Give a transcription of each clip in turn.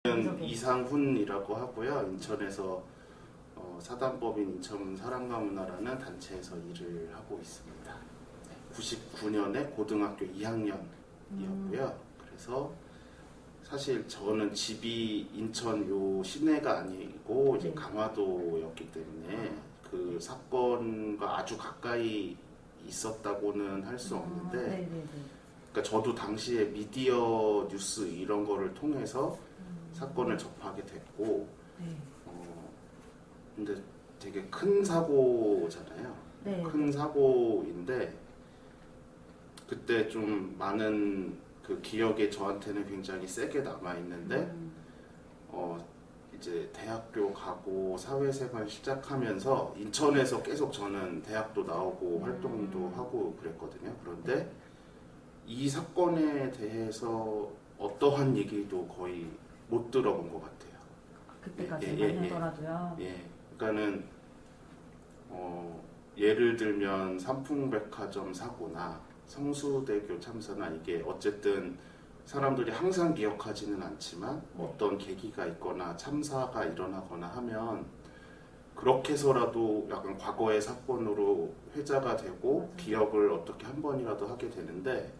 이상훈이라고 하고요. 인천에서 사단법인 인천 사랑과문화라는 단체에서 일을 하고 있습니다. 99년에 고등학교 2학년이었고요. 그래서 사실 저는 집이 인천 요 시내가 아니고 이제 강화도였기 때문에 그 사건과 아주 가까이 있었다고는 할 수 없는데, 그러니까 저도 당시에 미디어 뉴스 이런 거를 통해서 사건을 접하게 됐고, 근데 되게 큰 사고잖아요. 큰 사고인데 그때 좀 많은 그 기억에 저한테는 굉장히 세게 남아 있는데, 이제 대학교 가고 사회생활 시작하면서 인천에서 계속 저는 대학도 나오고 활동도 하고 그랬거든요. 그런데 이 사건에 대해서 어떠한 얘기도 거의 못 들어본 것 같아요. 그때까지만 하더라도요. 그러니까는 예를 들면 삼풍백화점 사고나 성수대교 참사나 이게 어쨌든 사람들이 항상 기억하지는 않지만 어떤 계기가 있거나 참사가 일어나거나 하면 그렇게 해서라도 약간 과거의 사건으로 회자가 되고 기억을 어떻게 한 번이라도 하게 되는데,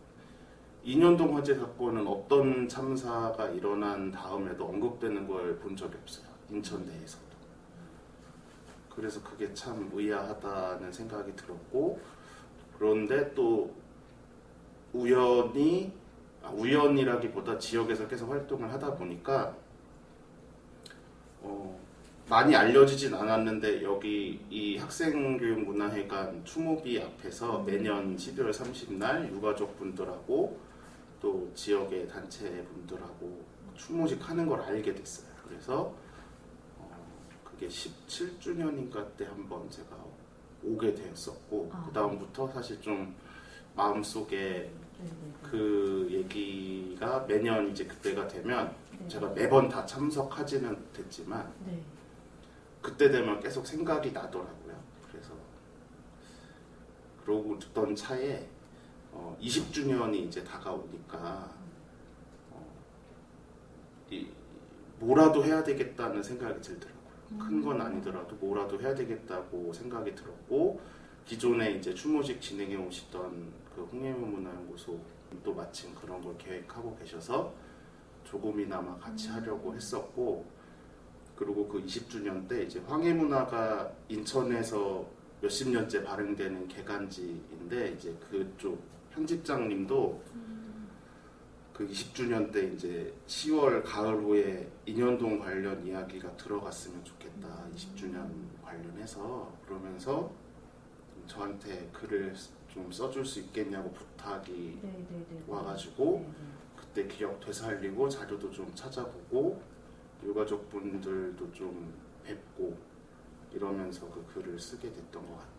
인현동 화재 사건은 어떤 참사가 일어난 다음에도 언급되는 걸 본 적이 없어요. 인천 내에서도. 그래서 그게 참 의아하다는 생각이 들었고, 그런데 또 우연이라기보다 지역에서 계속 활동을 하다 보니까 많이 알려지진 않았는데, 여기 이 학생교육문화회관 추모비 앞에서 매년 12월 30날 유가족분들하고 또 지역의 단체분들하고 추모식 하는 걸 알게 됐어요. 그래서 그게 17주년인가 때 한번 제가 오게 되었었고, 그 다음부터 사실 좀 마음속에 그 얘기가 매년 이제 그때가 되면 제가 매번 다 참석하지는 못했지만 그때 되면 계속 생각이 나더라고요. 그래서 그러고 듣던 차에 20주년이 이제 다가오니까 뭐라도 해야 되겠다는 생각이 들더라고요. 큰 건 아니더라도 뭐라도 해야 되겠다고 생각이 들었고, 기존에 이제 추모식 진행해 오시던 그 홍예문문화연구소 또 마침 그런 걸 계획하고 계셔서 조금이나마 같이 하려고 했었고, 그리고 그 20주년 때 이제 황해문화가 인천에서 몇십 년째 발행되는 개간지인데, 이제 그쪽 편집장님도 그 20주년 때 이제 10월 가을호에 인현동 관련 이야기가 들어갔으면 좋겠다, 20주년 관련해서. 그러면서 저한테 글을 좀 써줄 수 있겠냐고 부탁이 와가지고 그때 기억 되살리고 자료도 좀 찾아보고 유가족분들도 좀 뵙고 이러면서 그 글을 쓰게 됐던 것 같아요.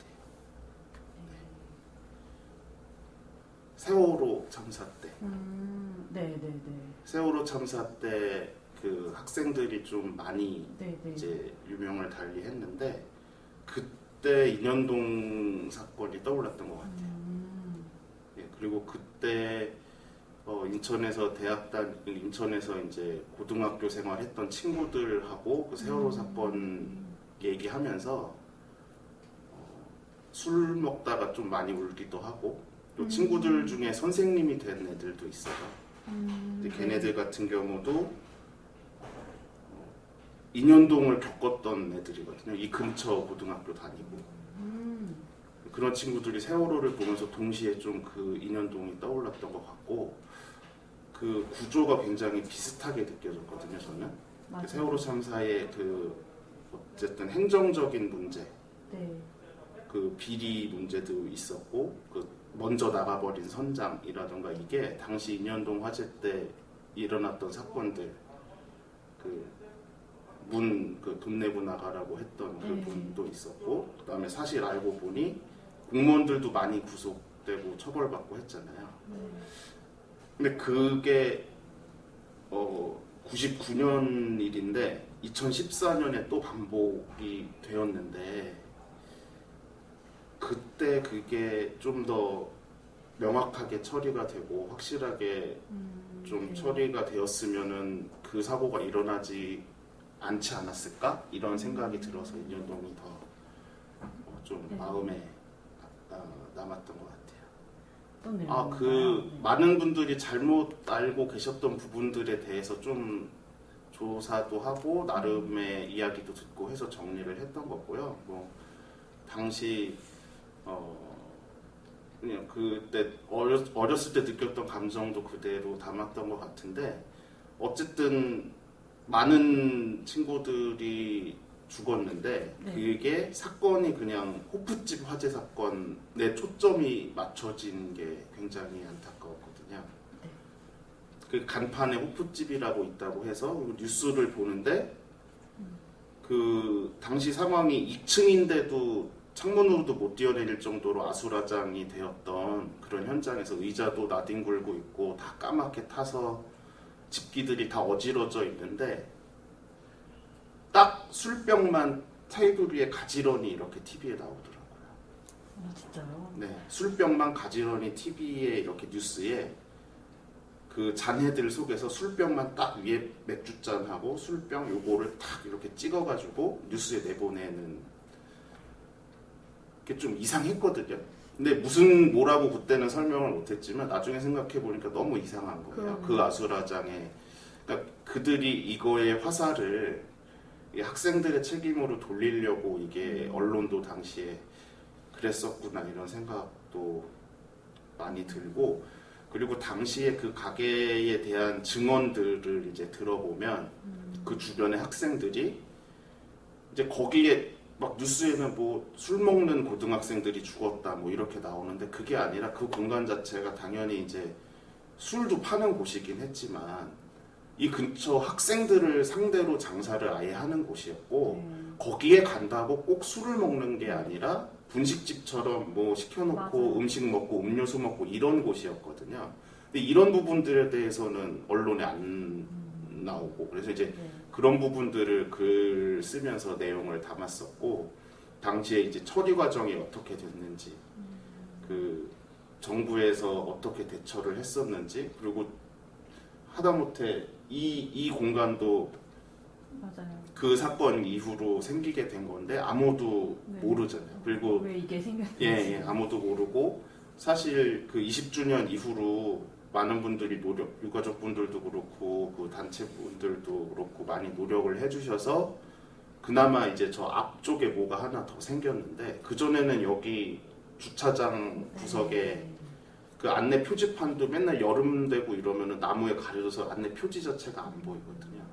세월호 참사 때. 세월호 참사 때 그 학생들이 좀 많이 이제 유명을 달리했는데, 그때 인현동 사건이 떠올랐던 것 같아요. 그리고 그때 인천에서 인천에서 이제 고등학교 생활했던 친구들하고 그 세월호 사건 얘기하면서 술 먹다가 좀 많이 울기도 하고, 또 친구들 중에 선생님이 된 애들도 있어요. 근데 걔네들 같은 경우도 인현동을 겪었던 애들이거든요. 이 근처 고등학교 다니고. 그런 친구들이 세월호를 보면서 동시에 좀 그 인현동이 떠올랐던 것 같고, 그 구조가 굉장히 비슷하게 느껴졌거든요, 저는. 그 세월호 참사의 그 어쨌든 행정적인 문제, 그 비리 문제도 있었고, 그 먼저 나가버린 선장이라던가, 이게 당시 인현동 화재 때 일어났던 사건들, 그 돈 내고 나가라고 했던 그 분도 있었고, 그 다음에 사실 알고 보니 공무원들도 많이 구속되고 처벌받고 했잖아요. 근데 그게 99년 일인데 2014년에 또 반복이 되었는데, 그때 그게 좀 더 명확하게 처리가 되고 확실하게 좀 네. 처리가 되었으면은 그 사고가 일어나지 않지 않았을까? 이런 생각이 들어서 인연동이 더 좀 네. 마음에 남았던 것 같아요. 어떤 그 내용인가요? 네. 많은 분들이 잘못 알고 계셨던 부분들에 대해서 좀 조사도 하고 나름의 이야기도 듣고 해서 정리를 했던 거고요. 뭐 당시 그냥 그때 어렸을 때 느꼈던 감정도 그대로 담았던 것 같은데 어쨌든 많은 친구들이 죽었는데 네. 그게 사건이 그냥 호프집 화재 사건에 초점이 맞춰진 게 굉장히 안타까웠거든요. 네. 그 간판에 호프집이라고 있다고 해서 뉴스를 보는데 그 당시 상황이 2층인데도 창문으로도 못 뛰어내릴 정도로 아수라장이 되었던 그런 현장에서 의자도 나뒹굴고 있고 다 까맣게 타서 집기들이 다 어지러져 있는데 딱 술병만 테이블 위에 가지런히 이렇게 TV에 나오더라고요. 진짜요? 네, 술병만 가지런히 TV에 이렇게 뉴스에 그 잔해들 속에서 술병만 딱 위에 맥주잔하고 술병 요거를 딱 이렇게 찍어가지고 뉴스에 내보내는 게 좀 이상했거든요. 근데 무슨 뭐라고 그때는 설명을 못했지만 나중에 생각해 보니까 너무 이상한 거예요. 그 아수라장에 그러니까 그들이 이거의 화살을 이 학생들의 책임으로 돌리려고 이게 언론도 당시에 그랬었구나 이런 생각도 많이 들고 그리고 당시에 그 가게에 대한 증언들을 이제 들어보면 그 주변의 학생들이 이제 거기에 막 뉴스에는 뭐 술 먹는 고등학생들이 죽었다 뭐 이렇게 나오는데 그게 아니라 그 공간 자체가 당연히 이제 술도 파는 곳이긴 했지만 이 근처 학생들을 상대로 장사를 아예 하는 곳이었고 거기에 간다고 꼭 술을 먹는 게 아니라 분식집처럼 뭐 시켜놓고 맞아요. 음식 먹고 음료수 먹고 이런 곳이었거든요. 근데 이런 부분들에 대해서는 언론에 안 나오고 그래서 이제 네. 그런 부분들을 글 쓰면서 내용을 담았었고 당시에 이제 처리 과정이 어떻게 됐는지 그 정부에서 어떻게 대처를 했었는지 그리고 하다못해 이 공간도 맞아요. 그 사건 이후로 생기게 된 건데 아무도 네. 모르잖아요. 그리고 왜 이게 생겼는지. 예, 아무도 모르고 사실 그 20주년 이후로 많은 분들이 유가족 분들도 그렇고 그 단체 분들도 그렇고 많이 노력을 해주셔서 그나마 이제 저 앞쪽에 뭐가 하나 더 생겼는데 그 전에는 여기 주차장 구석에 네. 그 안내 표지판도 맨날 여름 되고 이러면은 나무에 가려져서 안내 표지 자체가 안 보이거든요.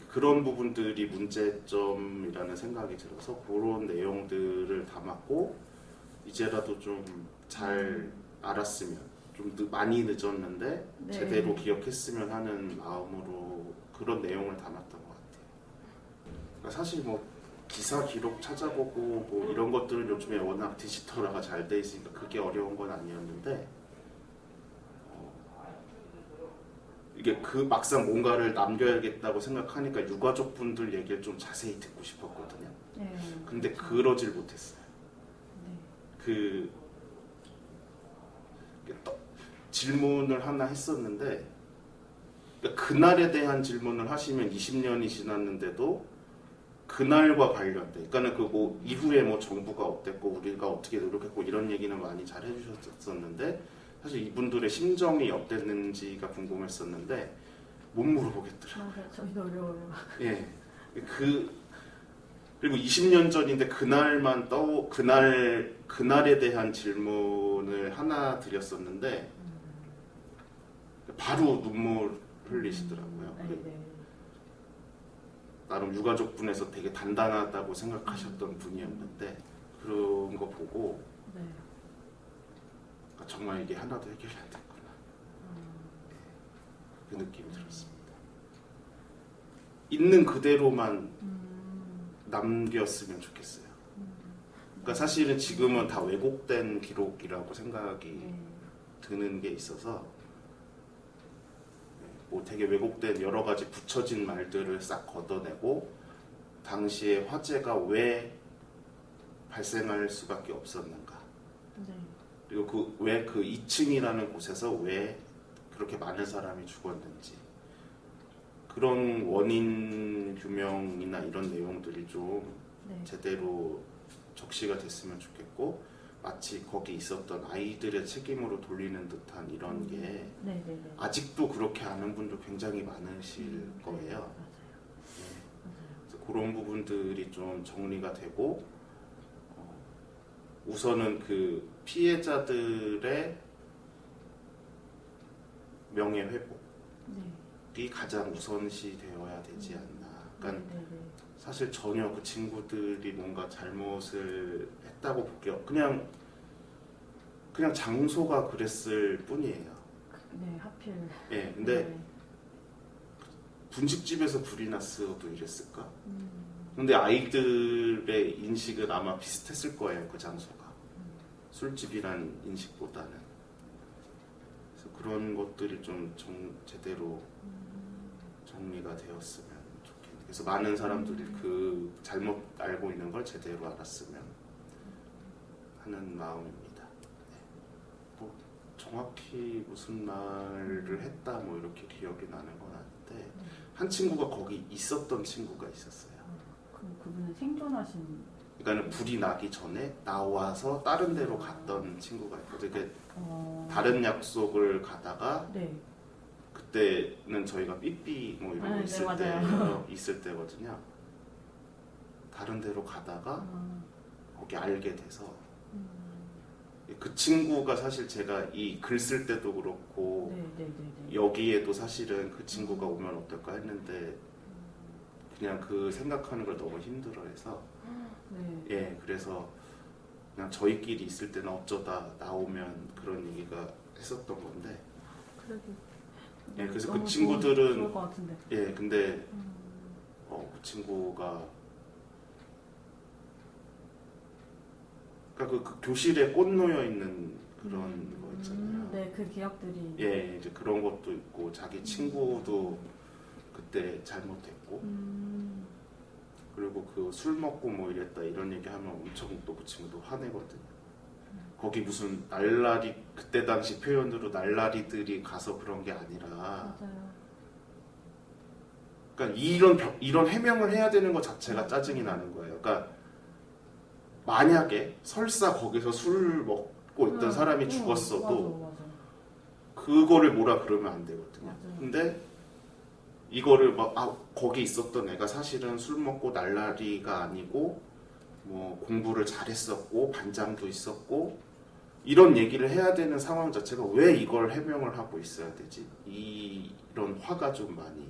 그런 부분들이 문제점이라는 생각이 들어서 그런 내용들을 담았고 이제라도 좀 잘 알았으면 좀 많이 늦었는데 네. 제대로 기억했으면 하는 마음으로 그런 내용을 담았던 것 같아요. 그러니까 사실 뭐 기사 기록 찾아보고 뭐 이런 것들은 요즘에 워낙 디지털화가 잘 돼 있으니까 그게 어려운 건 아니었는데 이게 그 막상 뭔가를 남겨야겠다고 생각하니까 유가족 분들 얘기를 좀 자세히 듣고 싶었거든요. 네. 근데 그러질 못했어요. 네. 그 질문을 하나 했었는데 그러니까 그날에 대한 질문을 하시면 20년이 지났는데도 그날과 관련된 그러니까는 그 뭐 이후에 뭐 정부가 어땠고 우리가 어떻게 노력했고 이런 얘기는 많이 잘 해주셨었는데 사실 이분들의 심정이 어땠는지가 궁금했었는데 못 물어보겠더라고요. 맞아요. 저희도 어려워요. 예. 그리고 20년 전인데 그날만 그날에 대한 질문을 하나 드렸었는데 바로 눈물 흘리시더라고요. 네. 나름 유가족 분에서 되게 단단하다고 생각하셨던 분이었는데 그런 거 보고 네. 정말 이게 하나도 해결이 안 됐구나. 그 느낌이 들었습니다. 있는 그대로만 남겼으면 좋겠어요. 그러니까 사실은 지금은 다 왜곡된 기록이라고 생각이 드는 게 있어서 뭐 되게 왜곡된 여러 가지 붙여진 말들을 싹 걷어내고 당시에 화재가 왜 발생할 수밖에 없었는가. 네. 그리고 왜 그 2층이라는 곳에서 왜 그렇게 많은 사람이 죽었는지 그런 원인 규명이나 이런 내용들이 좀 네. 제대로 적시가 됐으면 좋겠고 마치 거기 있었던 아이들의 책임으로 돌리는 듯한 이런 게 네네네. 아직도 그렇게 아는 분도 굉장히 많으실 거예요. 맞아요. 네. 맞아요. 그래서 그런 부분들이 좀 정리가 되고 우선은 그 피해자들의 명예 회복이 네. 가장 우선시 되어야 되지 않나. 그러니까 네네네. 사실 전혀 그 친구들이 뭔가 잘못을 했다고 볼게요. 그냥 장소가 그랬을 뿐이에요. 네, 하필. 예, 근데 네. 분식집에서 불이 났어도 이랬을까? 근데 아이들의 인식은 아마 비슷했을 거예요, 그 장소가. 술집이란 인식보다는. 그래서 그런 것들이 좀 제대로 정리가 되었으면 좋겠네요. 그래서 많은 사람들이 그 잘못 알고 있는 걸 제대로 알았으면 하는 마음입니다. 네. 뭐 정확히 무슨 말을 했다 뭐 이렇게 기억이 나는 건 아닌데 한 친구가 거기 있었던 친구가 있었어요. 그분은 생존하신. 그러니까 불이 나기 전에 나와서 다른 데로 갔던 친구가 있거든요. 다른 약속을 가다가 네. 그때는 저희가 삐삐 뭐 이러고 네, 있을 맞아요. 있을 때거든요. 다른 데로 가다가 거기 알게 돼서 그 친구가 사실 제가 이 글 쓸 때도 그렇고 네네네네. 여기에도 사실은 그 친구가 오면 어떨까 했는데 그냥 그 생각하는 걸 너무 힘들어해서 네. 예 그래서 그냥 저희끼리 있을 때는 어쩌다 나오면 그런 얘기가 했었던 건데 그래도. 예 그래서 너무 그 친구들은 좋을 것 같은데. 예 근데 그 친구가 그러니까 그 교실에 꽃 놓여 있는 그런 거 있잖아요. 네, 그 기억들이. 예 이제 그런 것도 있고 자기 친구도 그때 잘못했고 그리고 그 술 먹고 뭐 이랬다 이런 얘기하면 엄청 또 그 친구도 화내거든요. 거기 무슨 날라리 그때 당시 표현으로 날라리들이 가서 그런 게 아니라 맞아요. 그러니까 이런 해명을 해야 되는 것 자체가 짜증이 나는 거예요. 그러니까 만약에 설사 거기서 술 먹고 있던 사람이 죽었어도 맞아. 그거를 뭐라 그러면 안 되거든요. 맞아요. 근데 이거를 거기 있었던 애가 사실은 술 먹고 날라리가 아니고 뭐 공부를 잘했었고 반장도 있었고 이런 얘기를 해야 되는 상황 자체가 왜 이걸 해명을 하고 있어야 되지? 이런 화가 좀 많이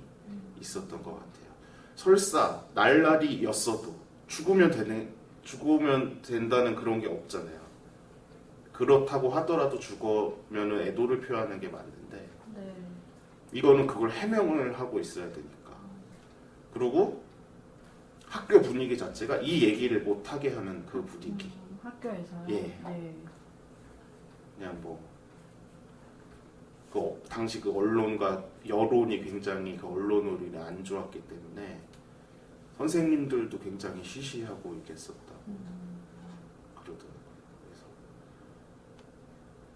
있었던 것 같아요. 설사 날라리였어도 죽으면 된다는 그런 게 없잖아요. 그렇다고 하더라도 죽으면 애도를 표하는 게 맞는데 네. 이거는 그걸 해명을 하고 있어야 되니까. 그리고 학교 분위기 자체가 이 얘기를 못하게 하는 그 분위기. 학교에서요? 예. 네. 그냥 당시 그 언론과 여론이 굉장히 그 언론을 안 좋았기 때문에 선생님들도 굉장히 시시하고 있겠었다고 그러더라고요. 그래서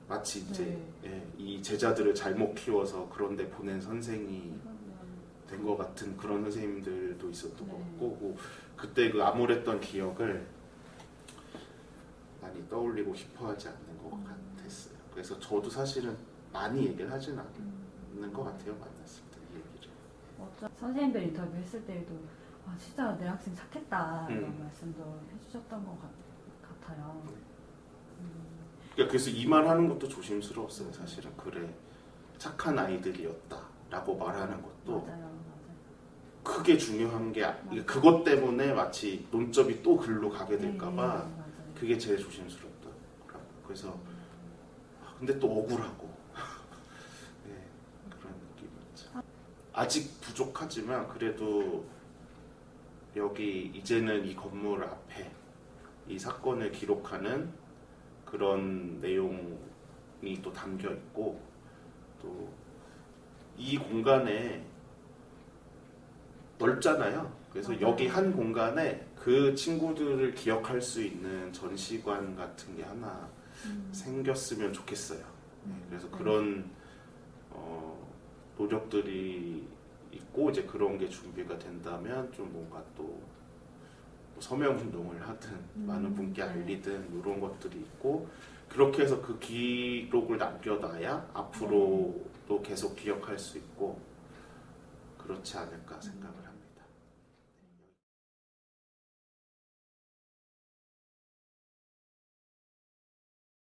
마치 이제 이 제자들을 잘못 키워서 그런데 보낸 선생이 된 것 같은 그런 선생님들도 있었던 것 같고 뭐 그때 그 암울했던 기억을 많이 떠올리고 싶어하지 않는 것 같았어요. 그래서 저도 사실은 많이 얘기를 하진 않는 것 같아요. 만났을 때 이 얘기를. 선생님들 인터뷰 했을 때에도 진짜 내 학생 착했다 이런 말씀도 해주셨던 것 같아요. 그래서 이 말 하는 것도 조심스러웠어요. 사실은 그래 착한 아이들이었다라고 말하는 것도 맞아요. 크게 중요한 게 그것 때문에 마치 논점이 또 글로 가게 될까봐 네, 그게 제일 조심스럽더라고요. 그래서 근데 또 억울하고 네, 그런 느낌이었죠. 아직 부족하지만 그래도 여기 이제는 이 건물 앞에 이 사건을 기록하는 그런 내용이 또 담겨 있고 또 이 공간에 넓잖아요. 그래서 여기 한 공간에 그 친구들을 기억할 수 있는 전시관 같은 게 하나 생겼으면 좋겠어요. 그래서 네. 그런 노력들이 있고 이제 그런 게 준비가 된다면 좀 뭔가 또 서명 운동을 하든 많은 분께 네. 알리든 이런 것들이 있고 그렇게 해서 그 기록을 남겨놔야 앞으로도 계속 기억할 수 있고 그렇지 않을까 생각을 합니다.